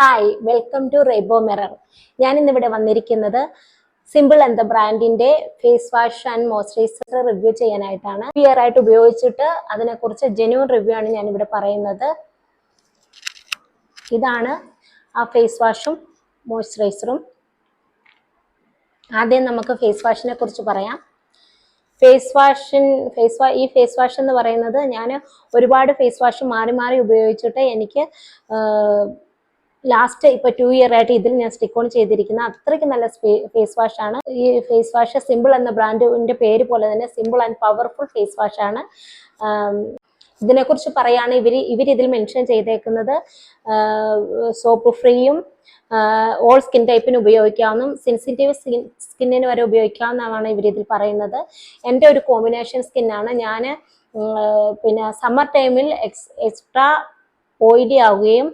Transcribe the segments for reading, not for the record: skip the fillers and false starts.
Hi, welcome to rainbow mirror. ഞാൻ ഇന്നിവിടെ വന്നിരിക്കുന്നത് സിമ്പിൾ എന്ന ബ്രാൻഡിന്റെ face wash and moisturiser review ചെയ്യാനായിട്ടാണ്. ഇയർ ആയിട്ട് ഉപയോഗിച്ചിട്ട് അതിനെക്കുറിച്ച് ജെന്യൂൻ റിവ്യൂ ആണ് ഞാൻ ഇവിടെ പറയുന്നത്. ഇതാണ് ആ ഫേസ് വാഷും മോയ്സ്ചറൈസറും. ആദ്യം നമുക്ക് ഫേസ് വാഷിനെ കുറിച്ച് പറയാം. ഈ ഫേസ് വാഷ് എന്ന് പറയുന്നത് ഞാൻ ഒരുപാട് ഫേസ് വാഷ് മാറി മാറി ഉപയോഗിച്ചിട്ട് എനിക്ക് ലാസ്റ്റ് ഇപ്പൊ 2 ഇയർ ആയിട്ട് ഇതിൽ ഞാൻ സ്റ്റിക്ക് ഓൺ ചെയ്തിരിക്കുന്ന അത്രയ്ക്ക് നല്ല ഫേസ് വാഷ് ആണ്. ഈ ഫേസ് വാഷ് സിമ്പിൾ എന്ന ബ്രാൻഡിന്റെ പേര് പോലെ തന്നെ simple and powerful face wash ആണ്. ഇതിനെക്കുറിച്ച് പറയാണ് ഇതിൽ മെൻഷൻ ചെയ്തേക്കുന്നത് സോപ്പ് ഫ്രീയും ഓൾ സ്കിൻ ടൈപ്പിന് ഉപയോഗിക്കാവുന്നതും സെൻസിറ്റീവ് സ്കിന്നിന് വരെ ഉപയോഗിക്കാവുന്നതാണ് ഇതിൽ പറയുന്നത്. എൻ്റെ ഒരു കോമ്പിനേഷൻ സ്കിന്നാണ്. ഞാൻ പിന്നെ സമ്മർ ടൈമിൽ എക്സ്ട്രാ ഓയിലി ആവുകയും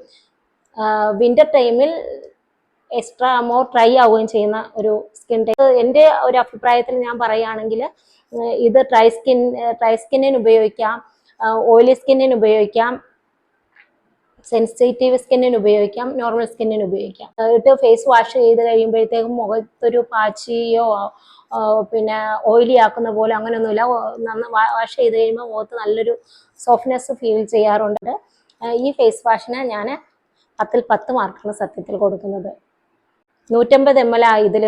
വിന്റർ ടൈമിൽ എക്സ്ട്രാ മോർ ഡ്രൈ ആവുകയും ചെയ്യുന്ന ഒരു സ്കിൻ ടൈപ്പ്. എൻ്റെ ഒരു അഭിപ്രായത്തിൽ ഞാൻ പറയുകയാണെങ്കിൽ ഇത് ഡ്രൈ സ്കിന്നിന് ഉപയോഗിക്കാം, ഓയിലി സ്കിന്നിന് ഉപയോഗിക്കാം, സെൻസിറ്റീവ് സ്കിന്നിന് ഉപയോഗിക്കാം, നോർമൽ സ്കിന്നിന് ഉപയോഗിക്കാം. എന്നിട്ട് ഫേസ് വാഷ് ചെയ്ത് കഴിയുമ്പോഴത്തേക്കും മുഖത്തൊരു പാച്ചിയോ പിന്നെ ഓയിലി ആക്കുന്ന പോലെ അങ്ങനെയൊന്നുമില്ല. വാഷ് ചെയ്ത് കഴിയുമ്പോൾ മുഖത്ത് നല്ലൊരു സോഫ്റ്റ്നെസ് ഫീൽ ചെയ്യാറുണ്ട്. ഈ ഫേസ് വാഷിന് ഞാൻ 10ൽ 10 മാർക്കാണ് സത്യത്തിൽ കൊടുക്കുന്നത്. 150 ml ഇതിൽ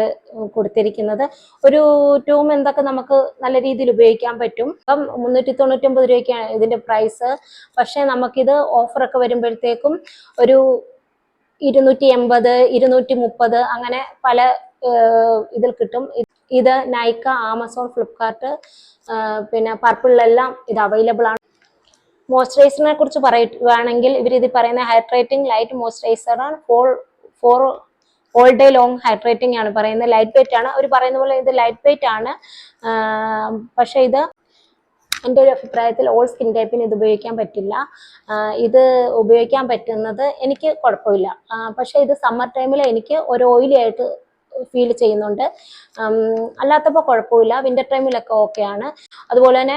കൊടുത്തിരിക്കുന്നത്. ഒരു 2 മന്തൊക്കെ നമുക്ക് നല്ല രീതിയിൽ ഉപയോഗിക്കാൻ പറ്റും. ഇപ്പം 399 രൂപയ്ക്കാണ് ഇതിന്റെ പ്രൈസ്. പക്ഷെ നമുക്കിത് ഓഫറൊക്കെ വരുമ്പോഴത്തേക്കും ഒരു 280, 230 അങ്ങനെ പല ഇതിൽ കിട്ടും. ഇത് നൈക്ക, ആമസോൺ, ഫ്ലിപ്കാർട്ട് പിന്നെ പർപ്പിളിലെല്ലാം ഇത് അവൈലബിൾ ആണ്. മോയ്സ്ചറൈസറിനെ കുറിച്ച് പറയുകയാണെങ്കിൽ ഇത് പറയുന്ന ഹൈഡ്രേറ്റിംഗ് ലൈറ്റ് മോയ്സ്ചറൈസർ ആണ്. For all day long hydrating ആണ് പറയുന്നത്. ലൈറ്റ് വെയിറ്റ് ആണ്. അവർ പറയുന്ന പോലെ ഇത് ലൈറ്റ് വെയിറ്റ് ആണ്. പക്ഷെ ഇത് എൻ്റെ ഒരു അഭിപ്രായത്തിൽ ഓൾ സ്കിൻ ടൈപ്പിന് ഇത് ഉപയോഗിക്കാൻ പറ്റില്ല. ഇത് ഉപയോഗിക്കാൻ പറ്റുന്നത് എനിക്ക് കുഴപ്പമില്ല. പക്ഷെ ഇത് സമ്മർ ടൈമിൽ എനിക്ക് ഒരു ഓയിലി ആയിട്ട് ഫീൽ ചെയ്യുന്നുണ്ട്. അല്ലാത്തപ്പോൾ കുഴപ്പമില്ല. വിന്റർ ടൈമിലൊക്കെ ഓക്കെയാണ്. അതുപോലെ തന്നെ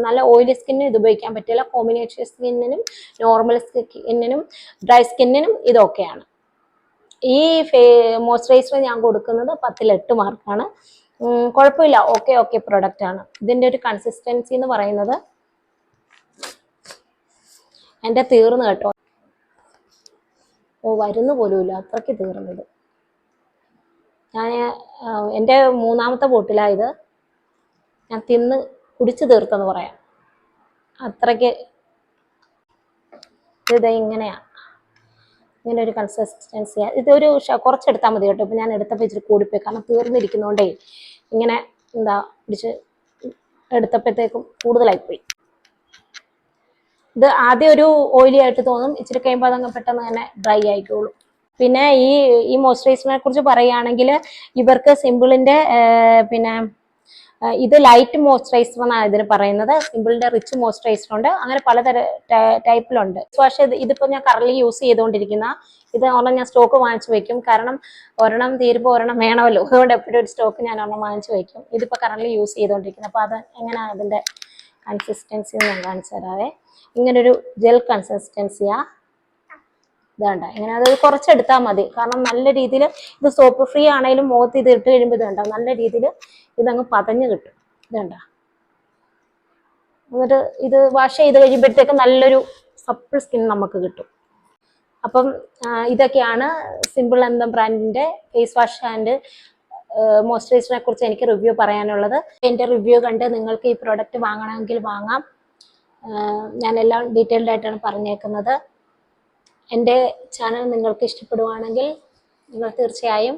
നല്ല ഓയിലി സ്കിന്നിന് ഇത് ഉപയോഗിക്കാൻ പറ്റില്ല. കോമ്പിനേഷൻ സ്കിന്നിനും നോർമൽ സ്കിന്നിനും ഡ്രൈ സ്കിന്നിനും ഇത് ഓക്കെയാണ്. ഈ മോയ്സ്ചറൈസർ ഞാൻ കൊടുക്കുന്നത് 10ൽ 8 മാർക്കാണ്. കുഴപ്പമില്ല, ഓക്കെ പ്രൊഡക്റ്റ് ആണ്. ഇതിന്റെ ഒരു കൺസിസ്റ്റൻസി എന്ന് പറയുന്നത് എൻ്റെ തീർന്നു കേട്ടോ. വരുന്നു പോലുമില്ല, അത്രയ്ക്ക് തീർന്നത്. ഞാൻ എൻ്റെ 3ാമത്തെ ബോട്ടിലായത് ഞാൻ കുടിച്ചു തീർത്തെന്ന് പറയാം. അത്രയ്ക്ക് ഇത് ഇങ്ങനെയാണ്. ഇങ്ങനെ ഒരു കൺസിസ്റ്റൻസിയാണ്. ഇതൊരു കുറച്ചെടുത്താൽ മതി കേട്ടോ. ഇപ്പം ഞാൻ എടുത്തപ്പോൾ ഇച്ചിരി കൂടിപ്പോയി, കാരണം തീർന്നിരിക്കുന്നതുകൊണ്ടേ ഇങ്ങനെ പിടിച്ച് എടുത്തപ്പോഴത്തേക്കും കൂടുതലായിപ്പോയി. ഇത് ആദ്യം ഒരു ഓയിലി ആയിട്ട് തോന്നും, ഇച്ചിരി കഴിയുമ്പോൾ അതങ്ങ് പെട്ടെന്ന് തന്നെ ഡ്രൈ ആയിക്കോളും. പിന്നെ ഈ മോയ്സ്ചറൈസറിനെ കുറിച്ച് പറയുകയാണെങ്കിൽ ഇവർക്ക് സിമ്പിളിന്റെ പിന്നെ ഇത് ലൈറ്റ് മോയ്സ്ചറൈസർ എന്നാണ് ഇതിന് പറയുന്നത്. സിമ്പിളിന്റെ റിച്ച് മോയ്സ്ചറൈസർ ഉണ്ട്. അങ്ങനെ പലതര ടൈപ്പിലുണ്ട്. പക്ഷേ ഇതിപ്പോൾ ഞാൻ കറന്റ് യൂസ് ചെയ്തുകൊണ്ടിരിക്കുന്ന ഇത് ഒരെണ്ണം ഞാൻ സ്റ്റോക്ക് വാങ്ങിച്ചു വെക്കും. കാരണം ഒരെണ്ണം തീരുമ്പോൾ ഒരെണ്ണം വേണമല്ലോ. അതുകൊണ്ട് എപ്പോഴും ഒരു സ്റ്റോക്ക് ഞാൻ ഒരെണ്ണം വാങ്ങിച്ചു വെക്കും. ഇതിപ്പോൾ കറന്റ് യൂസ് ചെയ്തുകൊണ്ടിരിക്കുന്നത്. അപ്പോൾ അത് എങ്ങനെയാണ് അതിന്റെ കൺസിസ്റ്റൻസി ഞാൻ കാണിച്ചു തരാവേ. ഇങ്ങനൊരു ജെൽ കൺസിസ്റ്റൻസിയാ. ഇതാണ്ട ഇങ്ങനെ അത് കുറച്ചെടുത്താൽ മതി. കാരണം നല്ല രീതിയിൽ ഇത് സോപ്പ് ഫ്രീ ആണെങ്കിലും മുഖത്ത് ഇത് ഇട്ട് കഴിയുമ്പോൾ ഇതുണ്ട നല്ല രീതിയിൽ ഇതങ്ങ് പതഞ്ഞ് കിട്ടും. ഇതുണ്ട. എന്നിട്ട് ഇത് വാഷ് ചെയ്ത് കഴിയുമ്പോഴത്തേക്ക് നല്ലൊരു സപ്പിൾ സ്കിൻ നമുക്ക് കിട്ടും. അപ്പം ഇതൊക്കെയാണ് സിമ്പിൾ എന്ന ബ്രാൻഡിന്റെ ഫേസ് വാഷ് ആൻഡ് മോയ്സ്ചറൈസറിനെ കുറിച്ച് എനിക്ക് റിവ്യൂ പറയാനുള്ളത്. എൻ്റെ റിവ്യൂ കണ്ട് നിങ്ങൾക്ക് ഈ പ്രോഡക്റ്റ് വാങ്ങണമെങ്കിൽ വാങ്ങാം. ഞാനെല്ലാം ഡീറ്റെയിൽഡ് ആയിട്ടാണ് പറഞ്ഞേക്കുന്നത്. എൻ്റെ ചാനൽ നിങ്ങൾക്ക് ഇഷ്ടപ്പെടുവാണെങ്കിൽ നിങ്ങൾ തീർച്ചയായും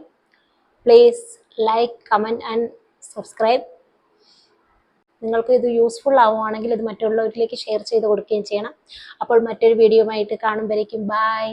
please like, comment and subscribe. നിങ്ങൾക്ക് ഇത് യൂസ്ഫുൾ ആവുകയാണെങ്കിൽ ഇത് മറ്റുള്ളവരിലേക്ക് ഷെയർ ചെയ്ത് കൊടുക്കുകയും ചെയ്യണം. അപ്പോൾ മറ്റൊരു വീഡിയോയുമായിട്ട് കാണുമ്പോഴേക്കും ബൈ.